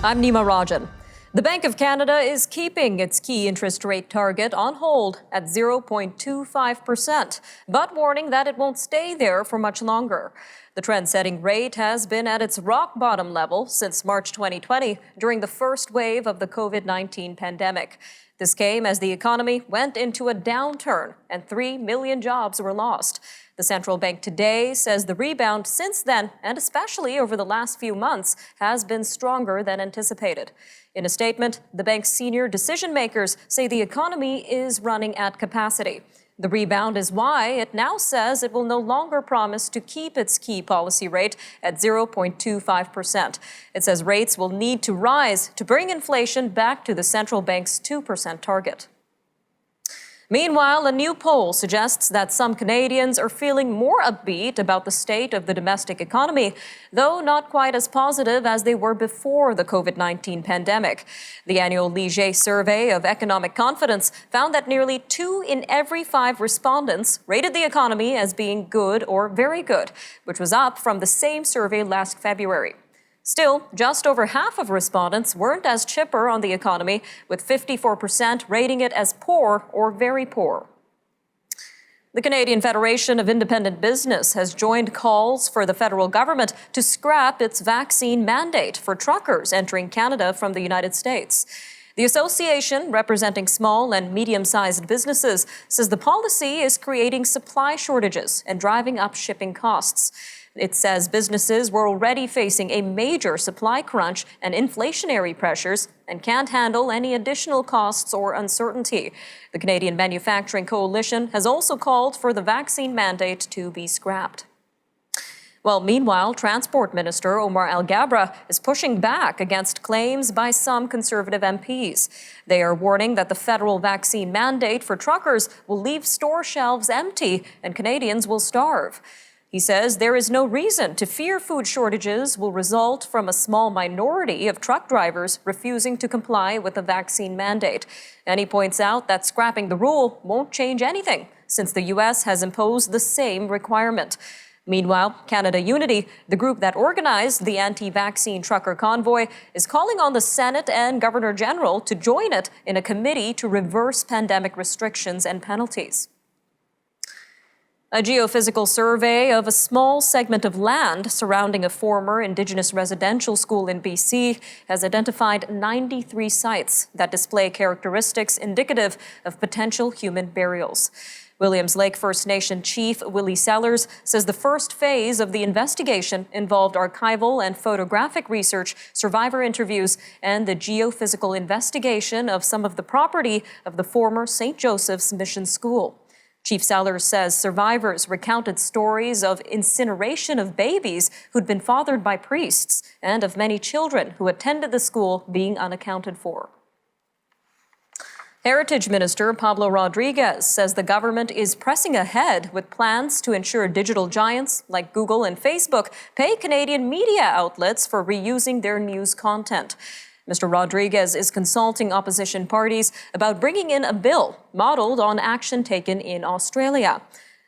I'm Nima Rajan. The Bank of Canada is keeping its key interest rate target on hold at 0.25%, but warning that it won't stay there for much longer. The trend-setting rate has been at its rock-bottom level since March 2020 during the first wave of the COVID-19 pandemic. This came as the economy went into a downturn and 3 million jobs were lost. The central bank today says the rebound since then, and especially over the last few months, has been stronger than anticipated. In a statement, the bank's senior decision makers say the economy is running at capacity. The rebound is why it now says it will no longer promise to keep its key policy rate at 0.25%. It says rates will need to rise to bring inflation back to the central bank's 2% target. Meanwhile, a new poll suggests that some Canadians are feeling more upbeat about the state of the domestic economy, though not quite as positive as they were before the COVID-19 pandemic. The annual Leger survey of economic confidence found that nearly 2 in every 5 respondents rated the economy as being good or very good, which was up from the same survey last February. Still, just over half of respondents weren't as chipper on the economy, with 54% rating it as poor or very poor. The Canadian Federation of Independent Business has joined calls for the federal government to scrap its vaccine mandate for truckers entering Canada from the United States. The association, representing small and medium-sized businesses, says the policy is creating supply shortages and driving up shipping costs. It says businesses were already facing a major supply crunch and inflationary pressures and can't handle any additional costs or uncertainty. The Canadian Manufacturing Coalition has also called for the vaccine mandate to be scrapped. Well, meanwhile, Transport Minister Omar Alghabra is pushing back against claims by some Conservative MPs. They are warning that the federal vaccine mandate for truckers will leave store shelves empty and Canadians will starve. He says there is no reason to fear food shortages will result from a small minority of truck drivers refusing to comply with the vaccine mandate. And he points out that scrapping the rule won't change anything, since the U.S. has imposed the same requirement. Meanwhile, Canada Unity, the group that organized the anti-vaccine trucker convoy, is calling on the Senate and Governor General to join it in a committee to reverse pandemic restrictions and penalties. A geophysical survey of a small segment of land surrounding a former Indigenous residential school in BC has identified 93 sites that display characteristics indicative of potential human burials. Williams Lake First Nation Chief Willie Sellers says the first phase of the investigation involved archival and photographic research, survivor interviews, and the geophysical investigation of some of the property of the former St. Joseph's Mission School. Chief Sellers says survivors recounted stories of incineration of babies who'd been fathered by priests and of many children who attended the school being unaccounted for. Heritage Minister Pablo Rodriguez says the government is pressing ahead with plans to ensure digital giants like Google and Facebook pay Canadian media outlets for reusing their news content. Mr. Rodriguez is consulting opposition parties about bringing in a bill modeled on action taken in Australia.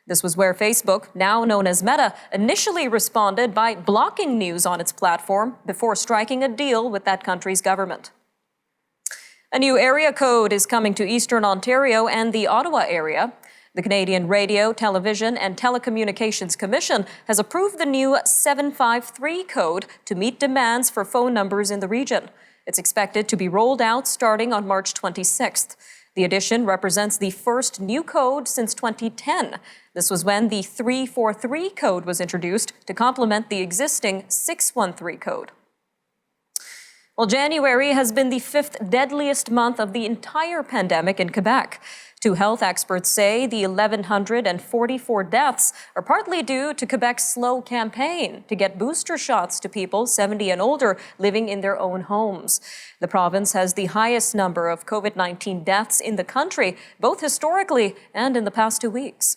This was where Facebook, now known as Meta, initially responded by blocking news on its platform before striking a deal with that country's government. A new area code is coming to Eastern Ontario and the Ottawa area. The Canadian Radio, Television and Telecommunications Commission has approved the new 753 code to meet demands for phone numbers in the region. It's expected to be rolled out starting on March 26th. The addition represents the first new code since 2010. This was when the 343 code was introduced to complement the existing 613 code. Well, January has been the 5th deadliest month of the entire pandemic in Quebec. 2 health experts say the 1,144 deaths are partly due to Quebec's slow campaign to get booster shots to people 70 and older living in their own homes. The province has the highest number of COVID-19 deaths in the country, both historically and in the past 2 weeks.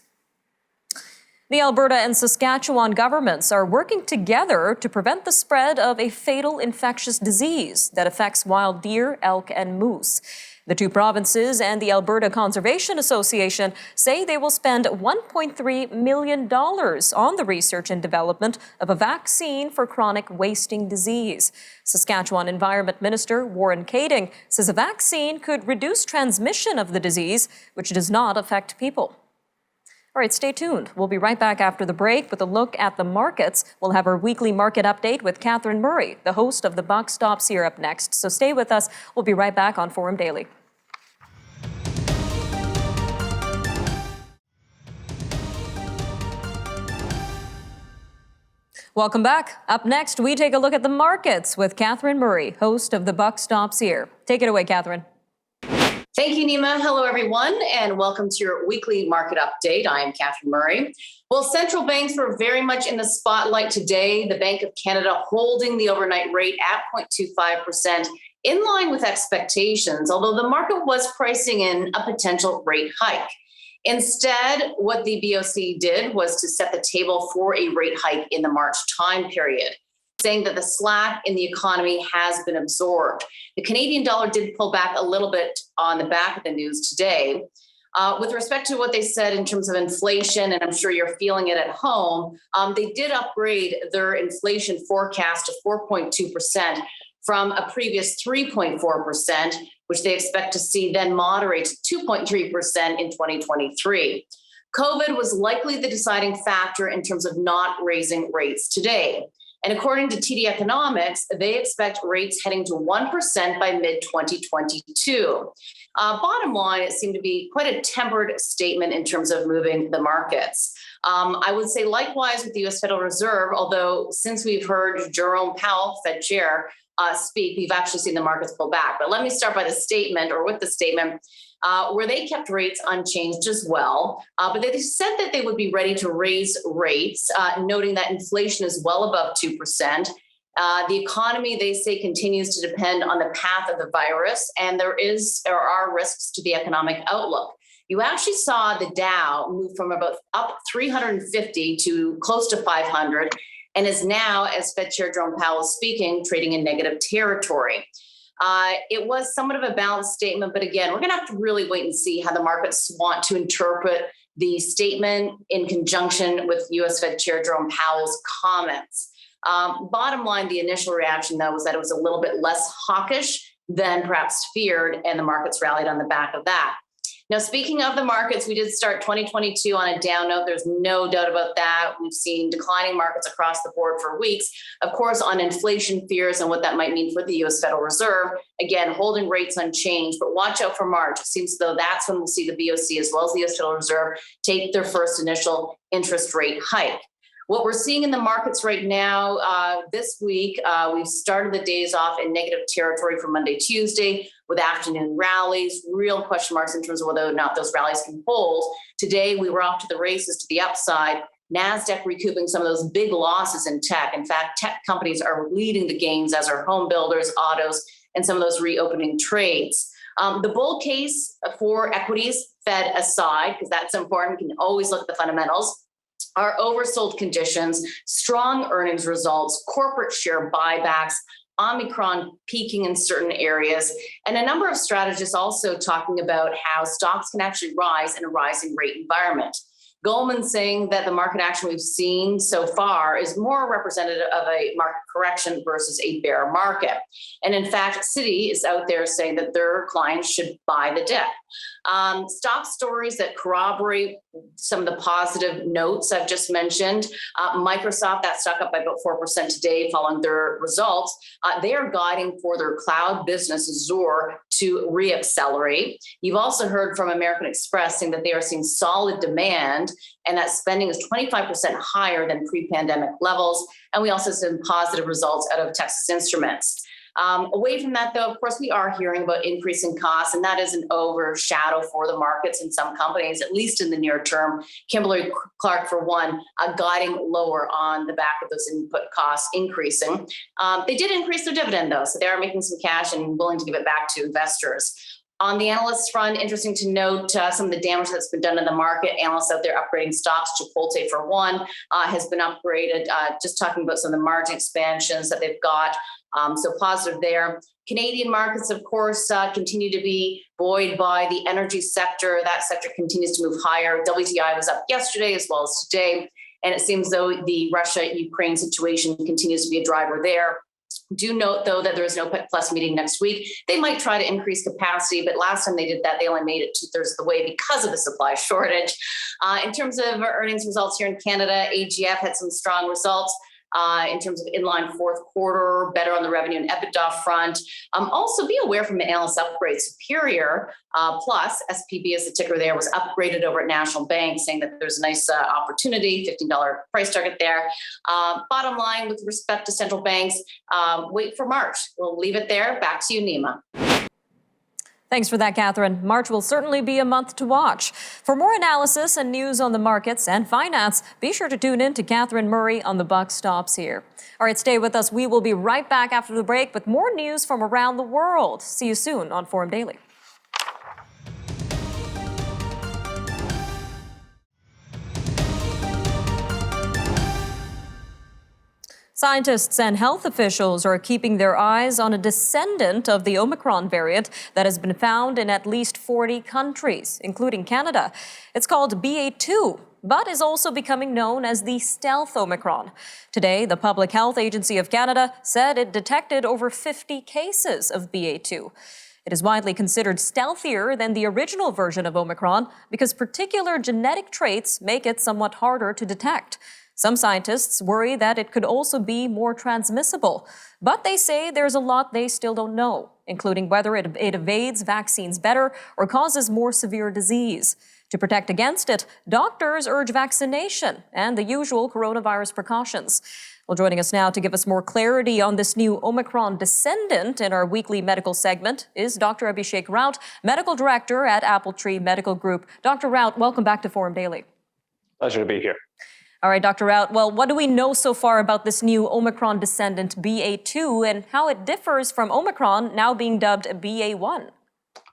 The Alberta and Saskatchewan governments are working together to prevent the spread of a fatal infectious disease that affects wild deer, elk, and moose. The two provinces and the Alberta Conservation Association say they will spend $1.3 million on the research and development of a vaccine for chronic wasting disease. Saskatchewan Environment Minister Warren Kading says a vaccine could reduce transmission of the disease, which does not affect people. All right, stay tuned. We'll be right back after the break with a look at the markets. We'll have our weekly market update with Catherine Murray, the host of The Buck Stops Here, up next. So stay with us. We'll be right back on Forum Daily. Welcome back. Up next, we take a look at the markets with Catherine Murray, host of The Buck Stops Here. Take it away, Catherine. Thank you, Nima. Hello, everyone, and welcome to your weekly market update. I am Catherine Murray. Well, central banks were very much in the spotlight today. The Bank of Canada holding the overnight rate at 0.25%, in line with expectations, although the market was pricing in a potential rate hike. Instead, what the BOC did was to set the table for a rate hike in the March time period, saying that the slack in the economy has been absorbed. The Canadian dollar did pull back a little bit on the back of the news today. With respect to what they said in terms of inflation, and I'm sure you're feeling it at home, they did upgrade their inflation forecast to 4.2% from a previous 3.4%, which they expect to see then moderate to 2.3% in 2023. COVID was likely the deciding factor in terms of not raising rates today. And according to TD Economics, they expect rates heading to 1% by mid-2022. Bottom line, it seemed to be quite a tempered statement in terms of moving the markets. I would say likewise with the U.S. Federal Reserve, although since we've heard Jerome Powell, Fed Chair, speak, we've actually seen the markets pull back. But let me start by the statement, or with the statement, where they kept rates unchanged as well. But they said that they would be ready to raise rates, noting that inflation is well above 2%. The economy, they say, continues to depend on the path of the virus, and there are risks to the economic outlook. You actually saw the Dow move from about up 350 to close to 500, and is now, as Fed Chair Jerome Powell is speaking, trading in negative territory. It was somewhat of a balanced statement, but again, we're going to have to really wait and see how the markets want to interpret the statement in conjunction with U.S. Fed Chair Jerome Powell's comments. Bottom line, the initial reaction, though, was that it was a little bit less hawkish than perhaps feared, and the markets rallied on the back of that. Now, speaking of the markets, we did start 2022 on a down note. There's no doubt about that. We've seen declining markets across the board for weeks, of course, on inflation fears and what that might mean for the U.S. Federal Reserve. Again, holding rates unchanged, but watch out for March. It seems as though that's when we'll see the BOC as well as the U.S. Federal Reserve take their first initial interest rate hike. What we're seeing in the markets right now, this week, we've started the days off in negative territory for Monday, Tuesday, with afternoon rallies, real question marks in terms of whether or not those rallies can hold. Today, we were off to the races to the upside. NASDAQ recouping some of those big losses in tech. In fact, tech companies are leading the gains, as are home builders, autos, and some of those reopening trades. The bull case for equities, Fed aside, because that's important, we can always look at the fundamentals, are oversold conditions, strong earnings results, corporate share buybacks, Omicron peaking in certain areas, and a number of strategists also talking about how stocks can actually rise in a rising rate environment. Goldman saying that the market action we've seen so far is more representative of a market correction versus a bear market. And in fact, Citi is out there saying that their clients should buy the dip. Stock stories that corroborate some of the positive notes I've just mentioned. Microsoft, that stock up by about 4% today following their results. They are guiding for their cloud business, Azure, to reaccelerate. You've also heard from American Express saying that they are seeing solid demand and that spending is 25% higher than pre-pandemic levels. And we also see some positive results out of Texas Instruments. Away from that, though, of course, we are hearing about increasing costs, and that is an overshadow for the markets in some companies, at least in the near term. Kimberly-Clark, for one, guiding lower on the back of those input costs increasing. They did increase their dividend, though, so they are making some cash and willing to give it back to investors. On the analyst front, interesting to note some of the damage that's been done in the market. Analysts out there upgrading stocks. Chipotle, for one, has been upgraded. Just talking about some of the margin expansions that they've got. So positive there. Canadian markets, of course, continue to be buoyed by the energy sector. That sector continues to move higher. WTI was up yesterday as well as today. And it seems though the Russia-Ukraine situation continues to be a driver there. Do note, though, that there is no OPEC Plus meeting next week. They might try to increase capacity, but last time they did that, they only made it 2/3 of the way because of the supply shortage. In terms of earnings results here in Canada, AGF had some strong results. In terms of inline fourth quarter, better on the revenue and EBITDA front. Also be aware from an analyst upgrade, Superior Plus, SPB as the ticker there, was upgraded over at National Bank, saying that there's a nice opportunity, $15 price target there. Bottom line with respect to central banks, wait for March. We'll leave it there. Back to you, Nima. Thanks for that, Catherine. March will certainly be a month to watch. For more analysis and news on the markets and finance, be sure to tune in to Catherine Murray on The Buck Stops Here. All right, stay with us. We will be right back after the break with more news from around the world. See you soon on Forum Daily. Scientists and health officials are keeping their eyes on a descendant of the Omicron variant that has been found in at least 40 countries, including Canada. It's called BA2, but is also becoming known as the stealth Omicron. Today, the Public Health Agency of Canada said it detected over 50 cases of BA2. It is widely considered stealthier than the original version of Omicron because particular genetic traits make it somewhat harder to detect. Some scientists worry that it could also be more transmissible, but they say there's a lot they still don't know, including whether it evades vaccines better or causes more severe disease. To protect against it, doctors urge vaccination and the usual coronavirus precautions. Well, joining us now to give us more clarity on this new Omicron descendant in our weekly medical segment is Dr. Abhishek Raut, Medical Director at Appletree Medical Group. Dr. Raut, welcome back to Forum Daily. Pleasure to be here. All right, Dr. Raut. Well, what do we know so far about this new Omicron descendant BA2 and how it differs from Omicron, now being dubbed BA1?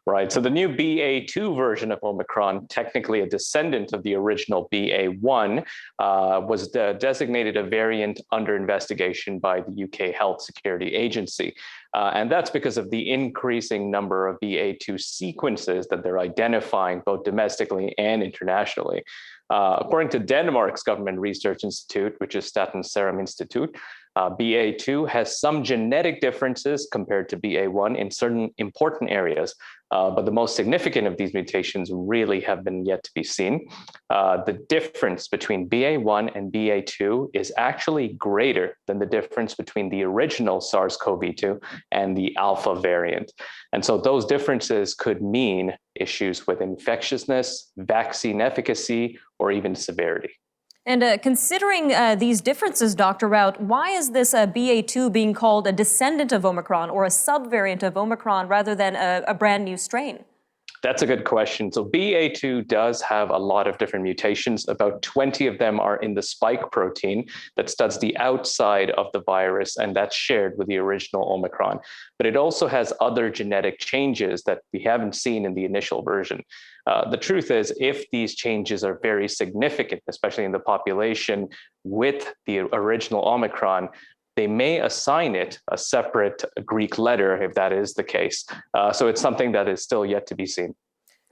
Right. So the new BA2 version of Omicron, technically a descendant of the original BA1, was designated a variant under investigation by the UK Health Security Agency. And that's because of the increasing number of BA2 sequences that they're identifying both domestically and internationally. According to Denmark's government research institute, which is Statens Serum Institute, BA2 has some genetic differences compared to BA1 in certain important areas, but the most significant of these mutations really have been yet to be seen. The difference between BA1 and BA2 is actually greater than the difference between the original SARS-CoV-2 and the Alpha variant. And so those differences could mean issues with infectiousness, vaccine efficacy, or even severity. And considering these differences, Dr. Raut, why is this BA2 being called a descendant of Omicron or a subvariant of Omicron rather than a brand new strain? That's a good question. So BA2 does have a lot of different mutations. About 20 of them are in the spike protein that studs the outside of the virus, and that's shared with the original Omicron. But it also has other genetic changes that we haven't seen in the initial version. The truth is, if these changes are very significant, especially in the population with the original Omicron, they may assign it a separate Greek letter if that is the case. So it's something that is still yet to be seen.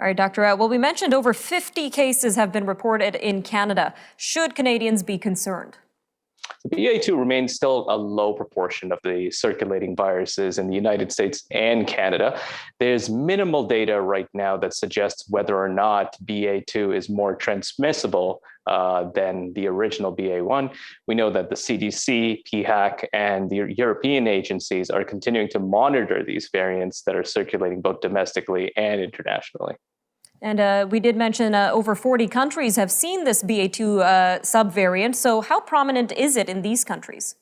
All right, Dr. Raut. Well, we mentioned over 50 cases have been reported in Canada. Should Canadians be concerned? BA2 remains still a low proportion of the circulating viruses in the United States and Canada. There's minimal data right now that suggests whether or not BA2 is more transmissible than the original BA1. We know that the CDC, PHAC, and the European agencies are continuing to monitor these variants that are circulating both domestically and internationally. And we did mention over 40 countries have seen this BA2 subvariant. So how prominent is it in these countries?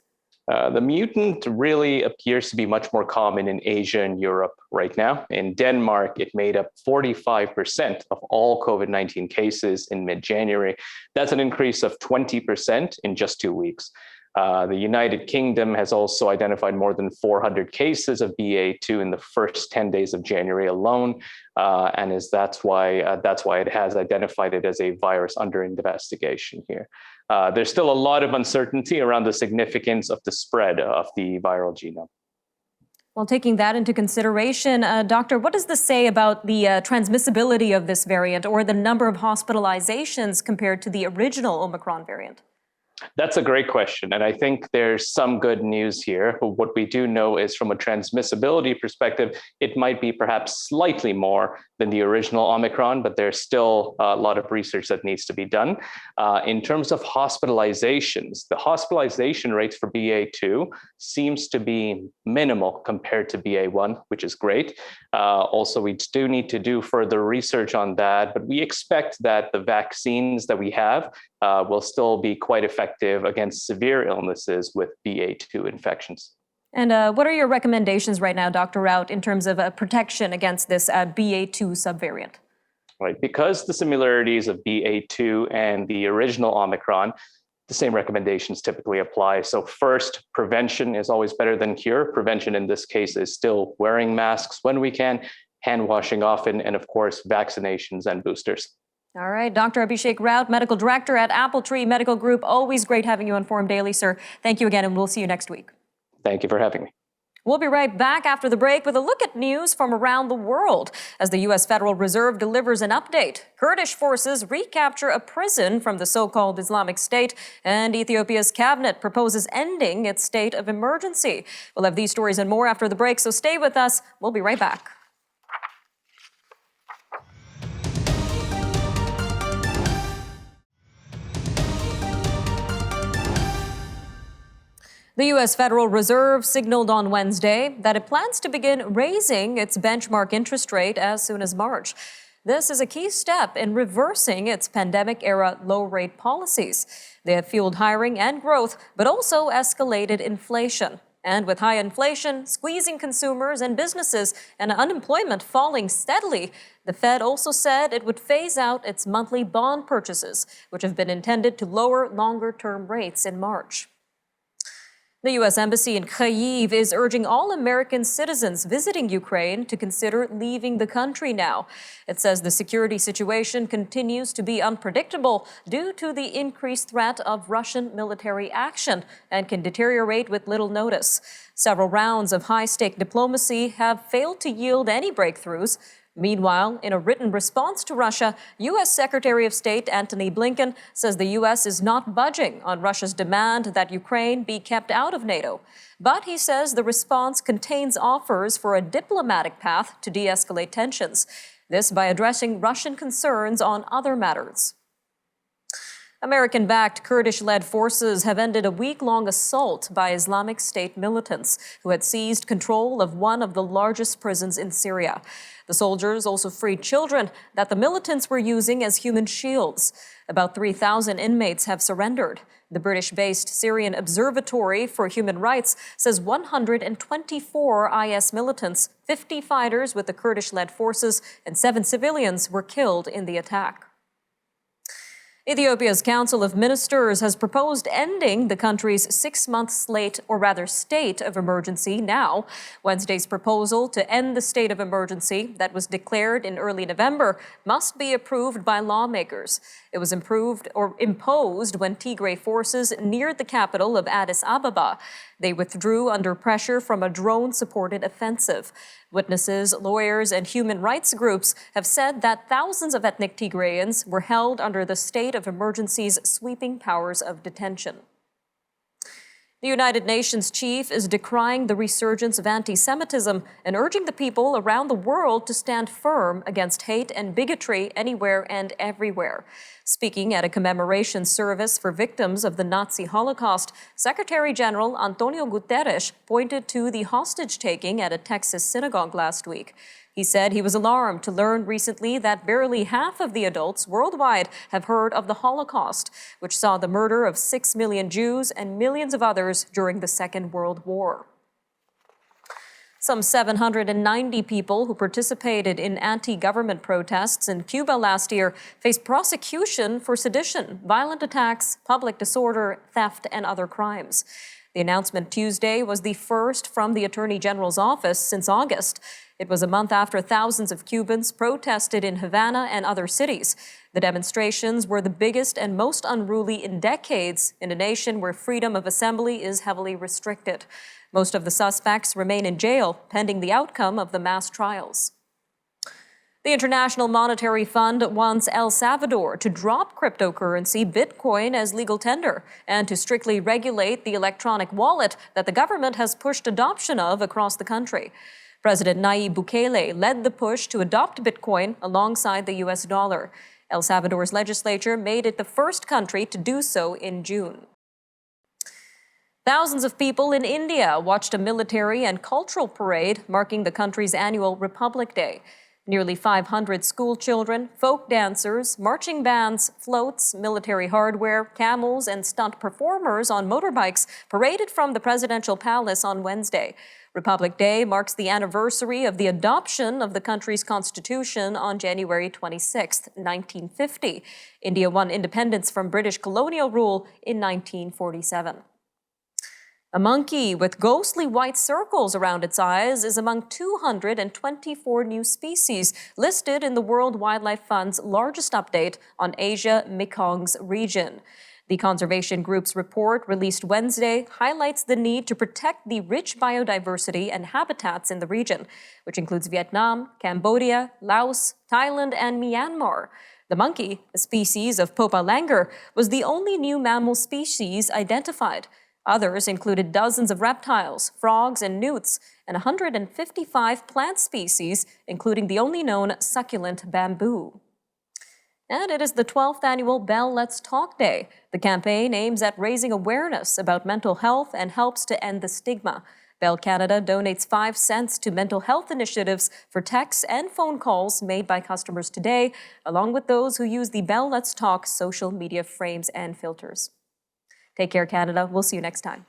The mutant really appears to be much more common in Asia and Europe right now. In Denmark, it made up 45% of all COVID-19 cases in mid-January. That's an increase of 20% in just 2 weeks. The United Kingdom has also identified more than 400 cases of BA2 in the first 10 days of January alone, and that's why it has identified it as a virus under investigation here. There's still a lot of uncertainty around the significance of the spread of the viral genome. Well, taking that into consideration, Doctor, what does this say about the transmissibility of this variant or the number of hospitalizations compared to the original Omicron variant? That's a great question. And I think there's some good news here. But what we do know is from a transmissibility perspective, it might be perhaps slightly more than the original Omicron, but there's still a lot of research that needs to be done. In terms of hospitalizations, the hospitalization rates for BA2 seems to be minimal compared to BA1, which is great. Also, we do need to do further research on that, but we expect that the vaccines that we have will still be quite effective against severe illnesses with BA2 infections. And what are your recommendations right now, Dr. Rout, in terms of protection against this BA2 subvariant? Right, because the similarities of BA2 and the original Omicron, the same recommendations typically apply. So first, prevention is always better than cure. Prevention in this case is still wearing masks when we can, hand washing often, and of course, vaccinations and boosters. All right, Dr. Abhishek Rout, Medical Director at Appletree Medical Group. Always great having you on Forum Daily, sir. Thank you again, and we'll see you next week. Thank you for having me. We'll be right back after the break with a look at news from around the world as the U.S. Federal Reserve delivers an update. Kurdish forces recapture a prison from the so-called Islamic State, and Ethiopia's cabinet proposes ending its state of emergency. We'll have these stories and more after the break, so stay with us. We'll be right back. The U.S. Federal Reserve signaled on Wednesday that it plans to begin raising its benchmark interest rate as soon as March. This is a key step in reversing its pandemic-era low-rate policies. They have fueled hiring and growth, but also escalated inflation. And with high inflation squeezing consumers and businesses and unemployment falling steadily, the Fed also said it would phase out its monthly bond purchases, which have been intended to lower longer-term rates in March. The U.S. Embassy in Kyiv is urging all American citizens visiting Ukraine to consider leaving the country now. It says the security situation continues to be unpredictable due to the increased threat of Russian military action and can deteriorate with little notice. Several rounds of high-stake diplomacy have failed to yield any breakthroughs. Meanwhile, in a written response to Russia, U.S. Secretary of State Antony Blinken says the U.S. is not budging on Russia's demand that Ukraine be kept out of NATO. But he says the response contains offers for a diplomatic path to de-escalate tensions. This by addressing Russian concerns on other matters. American-backed Kurdish-led forces have ended a week-long assault by Islamic State militants who had seized control of one of the largest prisons in Syria. The soldiers also freed children that the militants were using as human shields. About 3,000 inmates have surrendered. The British-based Syrian Observatory for Human Rights says 124 IS militants, 50 fighters with the Kurdish-led forces, and 7 civilians were killed in the attack. Ethiopia's Council of Ministers has proposed ending the country's 6-month state of emergency now. Wednesday's proposal to end the state of emergency that was declared in early November must be approved by lawmakers. It was imposed when Tigray forces neared the capital of Addis Ababa. They withdrew under pressure from a drone-supported offensive. Witnesses, lawyers, and human rights groups have said that thousands of ethnic Tigrayans were held under the state of emergency's sweeping powers of detention. The United Nations chief is decrying the resurgence of anti-Semitism and urging the people around the world to stand firm against hate and bigotry anywhere and everywhere. Speaking at a commemoration service for victims of the Nazi Holocaust, Secretary General Antonio Guterres pointed to the hostage-taking at a Texas synagogue last week. He said he was alarmed to learn recently that barely half of the adults worldwide have heard of the Holocaust, which saw the murder of 6 million Jews and millions of others during the Second World War. Some 790 people who participated in anti-government protests in Cuba last year face prosecution for sedition, violent attacks, public disorder, theft, and other crimes. The announcement Tuesday was the first from the Attorney General's office since August. It was a month after thousands of Cubans protested in Havana and other cities. The demonstrations were the biggest and most unruly in decades in a nation where freedom of assembly is heavily restricted. Most of the suspects remain in jail pending the outcome of the mass trials. The International Monetary Fund wants El Salvador to drop cryptocurrency Bitcoin as legal tender and to strictly regulate the electronic wallet that the government has pushed adoption of across the country. President Nayib Bukele led the push to adopt Bitcoin alongside the U.S. dollar. El Salvador's legislature made it the first country to do so in June. Thousands of people in India watched a military and cultural parade marking the country's annual Republic Day. Nearly 500 school children, folk dancers, marching bands, floats, military hardware, camels, and stunt performers on motorbikes paraded from the presidential palace on Wednesday. Republic Day marks the anniversary of the adoption of the country's constitution on January 26, 1950. India won independence from British colonial rule in 1947. A monkey with ghostly white circles around its eyes is among 224 new species listed in the World Wildlife Fund's largest update on Asia-Mekong's region. The conservation group's report, released Wednesday, highlights the need to protect the rich biodiversity and habitats in the region, which includes Vietnam, Cambodia, Laos, Thailand, and Myanmar. The monkey, a species of Popa langur, was the only new mammal species identified. Others included dozens of reptiles, frogs, and newts, and 155 plant species, including the only known succulent bamboo. And it is the 12th annual Bell Let's Talk Day. The campaign aims at raising awareness about mental health and helps to end the stigma. Bell Canada donates 5 cents to mental health initiatives for texts and phone calls made by customers today, along with those who use the Bell Let's Talk social media frames and filters. Take care, Canada. We'll see you next time.